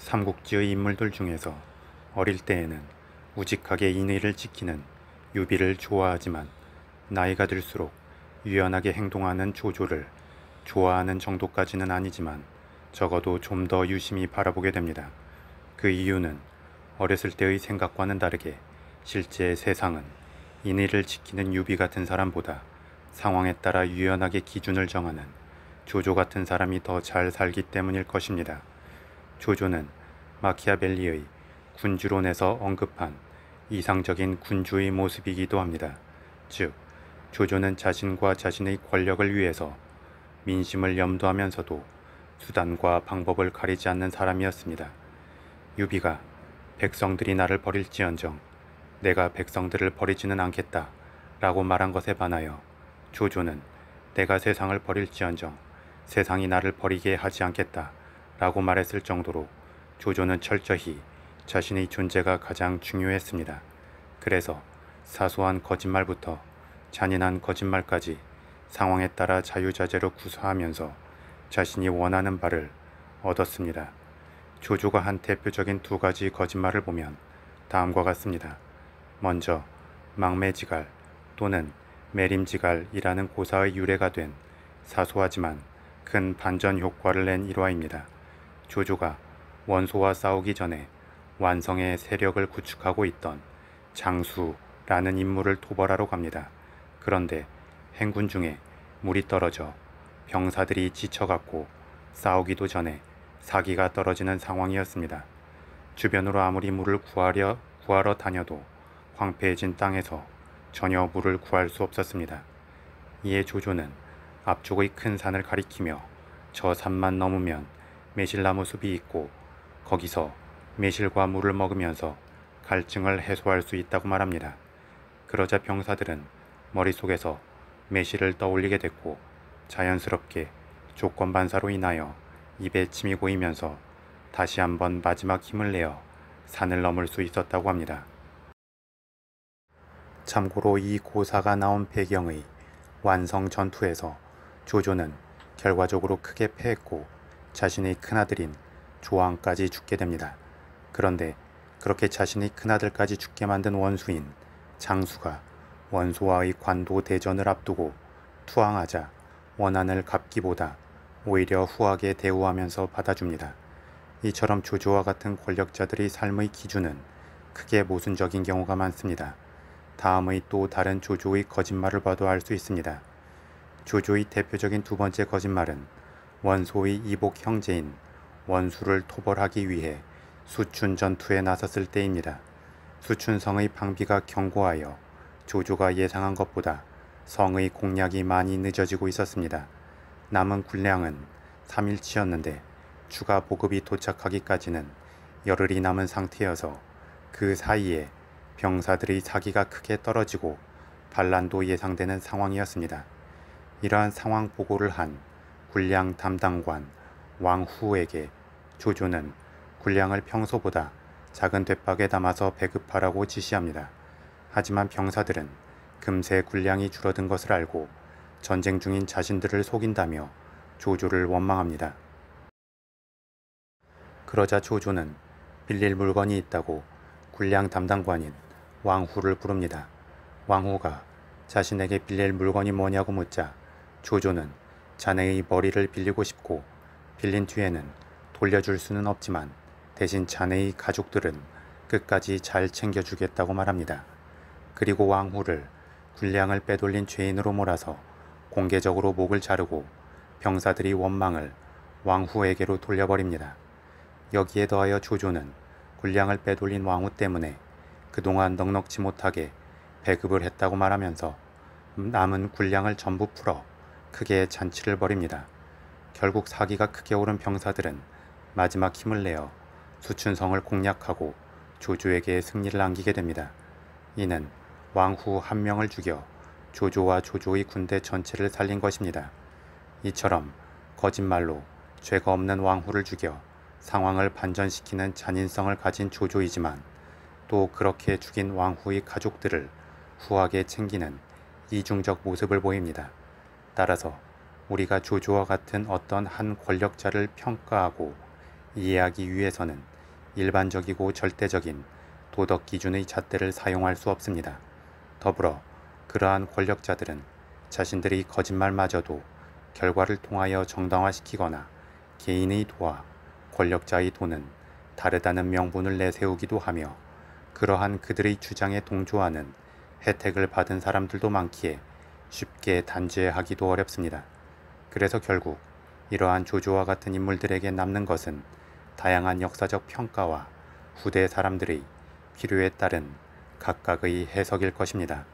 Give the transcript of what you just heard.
삼국지의 인물들 중에서 어릴 때에는 우직하게 인의를 지키는 유비를 좋아하지만 나이가 들수록 유연하게 행동하는 조조를 좋아하는 정도까지는 아니지만 적어도 좀 더 유심히 바라보게 됩니다. 그 이유는 어렸을 때의 생각과는 다르게 실제 세상은 인의를 지키는 유비 같은 사람보다 상황에 따라 유연하게 기준을 정하는 조조 같은 사람이 더 잘 살기 때문일 것입니다. 조조는 마키아벨리의 군주론에서 언급한 이상적인 군주의 모습이기도 합니다. 즉, 조조는 자신과 자신의 권력을 위해서 민심을 염두하면서도 수단과 방법을 가리지 않는 사람이었습니다. 유비가 백성들이 나를 버릴지언정 내가 백성들을 버리지는 않겠다 라고 말한 것에 반하여 조조는 내가 세상을 버릴지언정 세상이 나를 버리게 하지 않겠다 라고 말했을 정도로 조조는 철저히 자신의 존재가 가장 중요했습니다. 그래서 사소한 거짓말부터 잔인한 거짓말까지 상황에 따라 자유자재로 구사하면서 자신이 원하는 바를 얻었습니다. 조조가 한 대표적인 두 가지 거짓말을 보면 다음과 같습니다. 먼저 망매지갈 또는 매림지갈이라는 고사의 유래가 된 사소하지만 큰 반전 효과를 낸 일화입니다. 조조가 원소와 싸우기 전에 완성의 세력을 구축하고 있던 장수라는 인물을 토벌하러 갑니다. 그런데 행군 중에 물이 떨어져 병사들이 지쳐갔고 싸우기도 전에 사기가 떨어지는 상황이었습니다. 주변으로 아무리 물을 구하러 다녀도 황폐해진 땅에서 전혀 물을 구할 수 없었습니다. 이에 조조는 앞쪽의 큰 산을 가리키며 저 산만 넘으면 매실나무 숲이 있고 거기서 매실과 물을 먹으면서 갈증을 해소할 수 있다고 말합니다. 그러자 병사들은 머릿속에서 매실을 떠올리게 됐고 자연스럽게 조건반사로 인하여 입에 침이 고이면서 다시 한번 마지막 힘을 내어 산을 넘을 수 있었다고 합니다. 참고로 이 고사가 나온 배경의 완성 전투에서 조조는 결과적으로 크게 패했고 자신의 큰아들인 조왕까지 죽게 됩니다. 그런데 그렇게 자신의 큰아들까지 죽게 만든 원수인 장수가 원소와의 관도 대전을 앞두고 투항하자 원한을 갚기보다 오히려 후하게 대우하면서 받아줍니다. 이처럼 조조와 같은 권력자들의 삶의 기준은 크게 모순적인 경우가 많습니다. 다음의 또 다른 조조의 거짓말을 봐도 알 수 있습니다. 조조의 대표적인 두 번째 거짓말은 원소의 이복 형제인 원수를 토벌하기 위해 수춘 전투에 나섰을 때입니다. 수춘성의 방비가 견고하여 조조가 예상한 것보다 성의 공략이 많이 늦어지고 있었습니다. 남은 군량은 3일치였는데 추가 보급이 도착하기까지는 열흘이 남은 상태여서 그 사이에 병사들의 사기가 크게 떨어지고 반란도 예상되는 상황이었습니다. 이러한 상황 보고를 한 군량 담당관 왕후에게 조조는 군량을 평소보다 작은 돛박에 담아서 배급하라고 지시합니다. 하지만 병사들은 금세 군량이 줄어든 것을 알고 전쟁 중인 자신들을 속인다며 조조를 원망합니다. 그러자 조조는 빌릴 물건이 있다고 군량 담당관인 왕후를 부릅니다. 왕후가 자신에게 빌릴 물건이 뭐냐고 묻자 조조는 자네의 머리를 빌리고 싶고 빌린 뒤에는 돌려줄 수는 없지만 대신 자네의 가족들은 끝까지 잘 챙겨주겠다고 말합니다. 그리고 왕후를 군량을 빼돌린 죄인으로 몰아서 공개적으로 목을 자르고 병사들이 원망을 왕후에게로 돌려버립니다. 여기에 더하여 조조는 군량을 빼돌린 왕후 때문에 그동안 넉넉지 못하게 배급을 했다고 말하면서 남은 군량을 전부 풀어 크게 잔치를 벌입니다. 결국 사기가 크게 오른 병사들은 마지막 힘을 내어 수춘성을 공략하고 조조에게 승리를 안기게 됩니다. 이는 왕후 한 명을 죽여 조조와 조조의 군대 전체를 살린 것입니다. 이처럼 거짓말로 죄가 없는 왕후를 죽여 상황을 반전시키는 잔인성을 가진 조조이지만 또 그렇게 죽인 왕후의 가족들을 후하게 챙기는 이중적 모습을 보입니다. 따라서 우리가 조조와 같은 어떤 한 권력자를 평가하고 이해하기 위해서는 일반적이고 절대적인 도덕 기준의 잣대를 사용할 수 없습니다. 더불어 그러한 권력자들은 자신들의 거짓말마저도 결과를 통하여 정당화시키거나 개인의 도와 권력자의 도는 다르다는 명분을 내세우기도 하며 그러한 그들의 주장에 동조하는 혜택을 받은 사람들도 많기에 쉽게 단죄하기도 어렵습니다. 그래서 결국 이러한 조조와 같은 인물들에게 남는 것은 다양한 역사적 평가와 후대 사람들의 필요에 따른 각각의 해석일 것입니다.